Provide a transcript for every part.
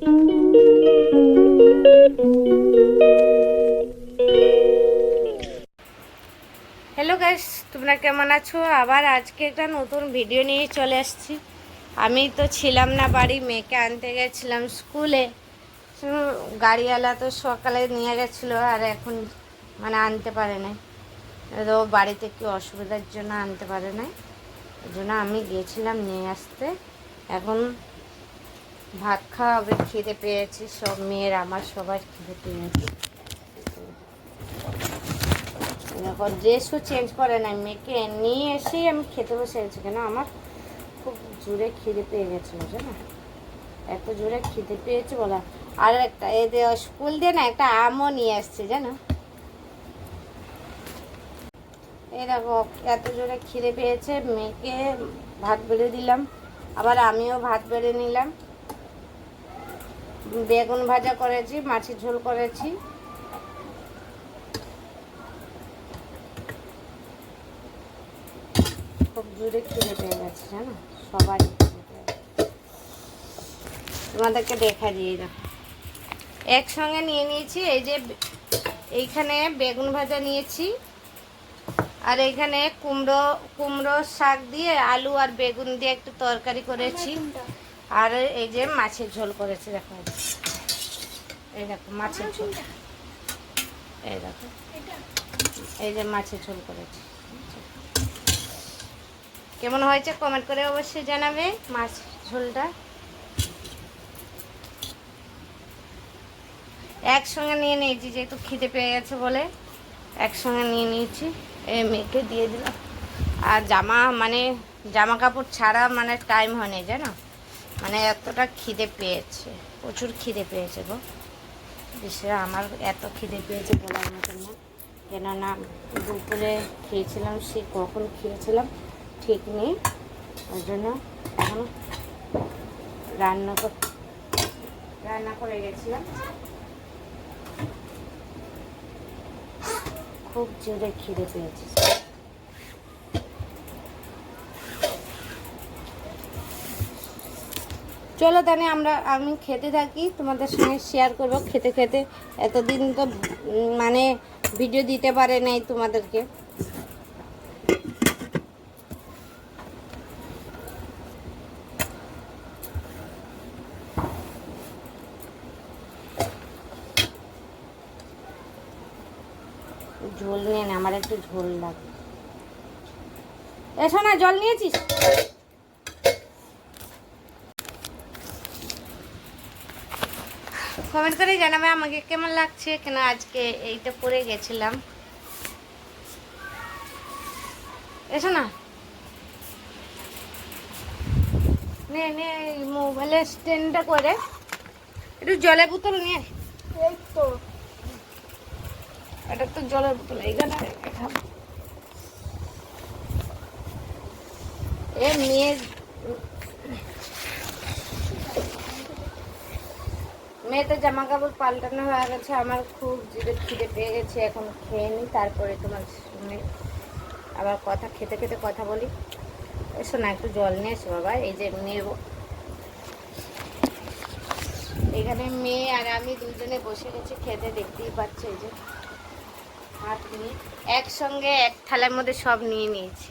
Hello guys, তোমরা কেমন আছো? আবার আজকে একটা নতুন ভিডিও নিয়ে চলে আসছি। আমি তো ছিলাম না বাড়ি, মেয়েকে আনতে গেছিলাম স্কুলে। গাড়িওয়ালা তো সকালে নিয়ে গেছিলো, আর এখন মানে আনতে পারে নাই। তো বাড়িতে কি অসুবিধার জন্য আনতে পারে নাই, ওই জন্য আমি গিয়েছিলাম নিয়ে আসতে। এখন ভাত খাওয়া হবে, খিদে পেয়েছি, সব মেয়ের আমার সবার খিদে পেয়েছি। এখন ড্রেসও চেঞ্জ করে নাই, মেয়েকে নিয়ে এসেই আমি খেতে বসে গেছি। কেন আমার খুব জোরে খিদে পেয়ে গেছিলো, জানো, এত জোরে খিদে পেয়েছে বলা। আর একটা এদের স্কুল দিয়ে না একটা আমও নিয়ে আসছে, জানো। এই দেখো, এত জোরে খিদে পেয়েছে, মেয়েকে ভাত বেড়ে দিলাম, আবার আমিও ভাত বেড়ে নিলাম। বেগুন ভাজা করেছি, মাছের ঝোল করেছি। খুব জোরে খিদে পেয়ে গেছে, জানো, সবারই খিদে পেয়ে গেছে। তোমাদেরকে দেখা দিয়ে দেখো, একসঙ্গে নিয়ে নিয়েছি। এই যে এইখানে বেগুন ভাজা নিয়েছি, আর এইখানে কুমড়ো শাক দিয়ে আলু আর বেগুন দিয়ে একটু তরকারি করেছি। আর এই যে মাছের ঝোল করেছি, দেখো, এই দেখো মাছের ঝোল, এই দেখো, এই যে মাছের ঝোল করেছি। কেমন হয়েছে কমেন্ট করে অবশ্যই জানাবে মাছ ঝোলটা। একসঙ্গে নিয়ে নিয়েছি, যেহেতু খিদে পেয়ে গেছে বলে একসঙ্গে নিয়ে নিয়েছি। এই মেয়েকে দিয়ে দিলাম। আর জামা কাপড় ছাড়া মানে টাইম হয়নি, জানো, মানে এতটা খিদে পেয়েছে, প্রচুর খিদে পেয়েছে গো। বিশেষ আমার এত খিদে পেয়েছে বলার মতন না। কেননা দুপুরে খেয়েছিলাম, সে কখন খেয়েছিলাম ঠিক নেই, ওই জন্য এখন রান্না করে গেছিলাম। খুব জোরে খিদে পেয়েছে। চলো তাহলে আমি খেতে থাকি, তোমাদের সঙ্গে শেয়ার করব খেতে খেতে। এতদিন তো মানে ভিডিও দিতে পারে নাই তোমাদেরকে। ঝোল নিয়ে না, আমার একটু ঝোল লাগবে। এসো না, জল নিয়েছিস? কমেন্ট করে জানাবে আমাকে কেমন লাগছে। কেন আজকে এইটা পরে গেছিলাম। এসো না, নে নে, মোবাইলের স্ট্যান্ডটা করে একটু জলের বোতল নিয়ে। এই তো এটা তো জলের বোতল, এইখানে খাবো। এ মেয়েতে জামা কাপড় পাল্টানো হয়ে গেছে, আমার খুব জোরে খিদে পেয়ে গেছে। এখন খেয়ে নিই, তারপরে তোমার সঙ্গে আবার খেতে খেতে কথা বলি। এসো না, একটু জল নিয়ে এসো বাবা। এই যে নেব, এখানে মেয়ে আর আমি দুজনে বসে গেছি খেতে, দেখতেই পাচ্ছ। এই যে হাত নিয়ে একসঙ্গে এক থালার মধ্যে সব নিয়ে নিয়েছি।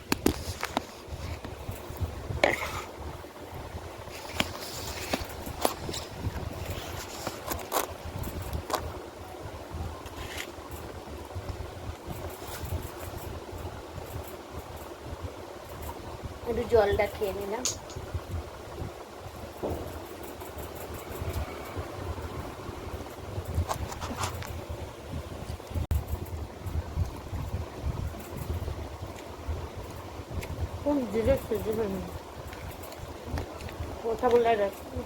একটু জলটা খেয়ে নিলাম। খুব জোরে সুযোগ কথা বলে রাখছি,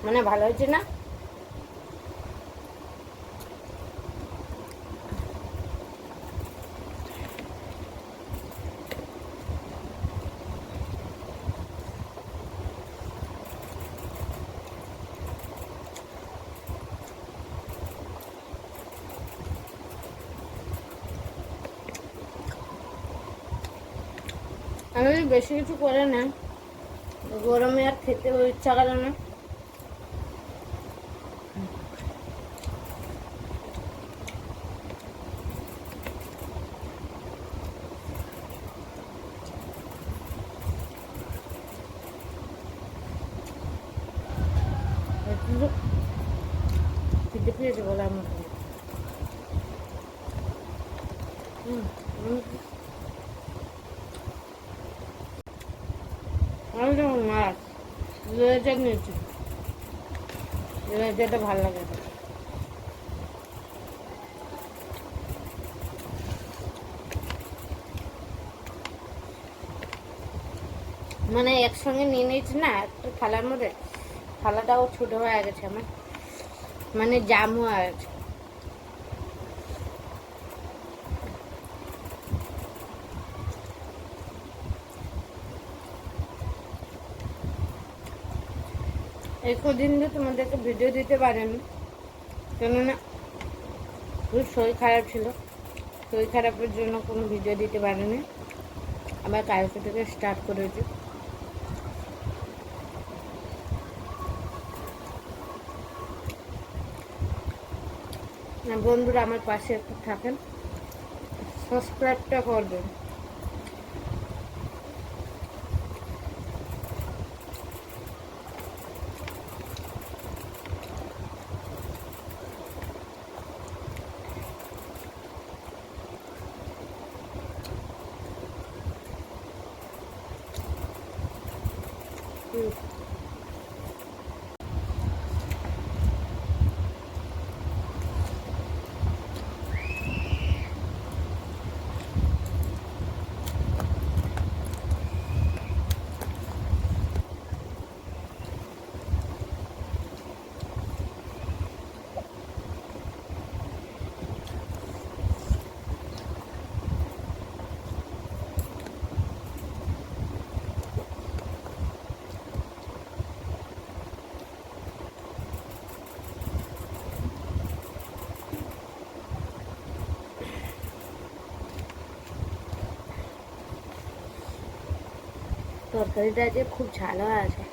মানে ভালো হয়েছে না? আমি বেশি কিছু করে না, গরমে আর খেতে ইচ্ছা করে না। খেতে পেয়েছে বলে আমার আমি যেমন মাছ লেজা নিয়েছি, লেজাটা ভালো লাগে। মানে একসঙ্গে নিয়ে নিয়েছি না একটা থালার মধ্যে, থালাটাও ছোটো হয়ে গেছে আমার, মানে জাম হয়ে গেছে। এই কদিন তো তোমাদেরকে ভিডিও দিতে পারেনি, কেননা খুব শরীর খারাপ ছিল, শরীর খারাপের জন্য কোনো ভিডিও দিতে পারেনি। আবার কালকে থেকে স্টার্ট করেছি। বন্ধুরা আমার পাশে একটু থাকেন, সাবস্ক্রাইবটা করবেন। তরকারিটা যে খুব ঝাল হয়ে আছে।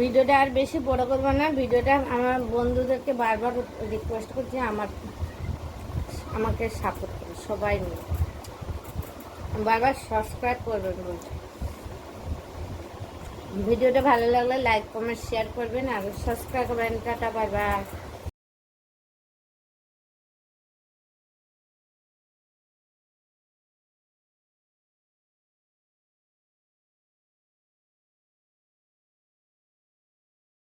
ভিডিওটা আর বেশি বড় করবো না, ভিডিওটা আমার বন্ধুদেরকে বারবার রিকোয়েস্ট করছি আমাকে সাপোর্ট করে সবাই নিয়ে, বারবার সাবস্ক্রাইব করবেন বলছি। ভিডিওটা ভালো লাগলে লাইক কমেন্ট শেয়ার করবেন আর সাবস্ক্রাইব করবেন। Tata, bye bye.